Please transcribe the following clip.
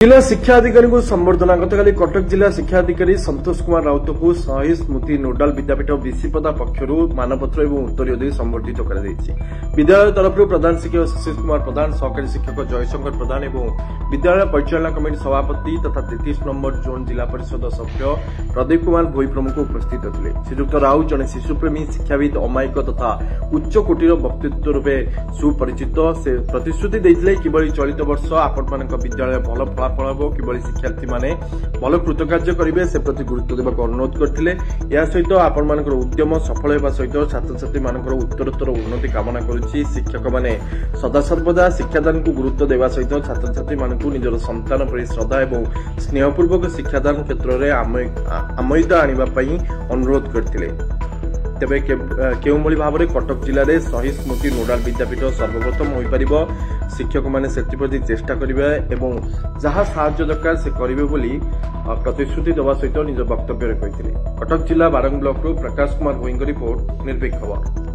जिला शिक्षा अधिकारी को संबर्धना गतकाली कटक जिला शिक्षा अधिकारी संतोष कुमार राउत को शहीद स्मृति नोडाल विद्यापीठ विशिपदा पक्षर मानपत्र और उत्तर दे संबर्धित कर विद्यालय तरफ प्रधान शिक्षक सुशील कुमार प्रधान सहकारी शिक्षक जयशंकर प्रधान और विद्यालय परिचालना कमिटी सभापति तथा 33 नंबर जोन जिला परिषद सभ्य प्रदीप कुमार भोई प्रमुख उपस्थित थे। श्रीजुक्त राउत जड़े शिशुप्रेमी शिक्षाविद अमायिक तथा उच्च कोटीर व्यक्तित्व रूपे सुपरिचित। से प्रतिश्रुति देते किभली चलित वर्ष आपण विद्यालय भल फलाफल हम किभली शिक्षार्थी माने भल कृतकार्य करेंगे से प्रति गुरुत्व देवाक अनुरोध करते। या सहित आपण उद्यम सफल होगा सहित छात्र छात्री उत्तरोत्तर उन्नति कामना करुच्ची। शिक्षक माने सदासर्वदा शिक्षादान को गुरुत्व देवा सहित छात्र छात्री निजर संतान पर श्रद्धा और स्नेहपूर्वक शिक्षादान क्षेत्र में आमयिता आने अनुरोध करते। तेबे केउमली भाव में कटक जिले में शहीद स्मृति नोडाल विद्यापीठ सर्वप्रथम हो पार शिक्षक मैंने से चेष्टा करेंगे और जहाँ साहाय्य दरकार से करेंगे प्रतिश्रुति देवा सहित निज वक्तव्य कहते। कटक जिला बारंग ब्लॉक प्रकाश कुमार भोई रिपोर्ट निर्भीक खबर।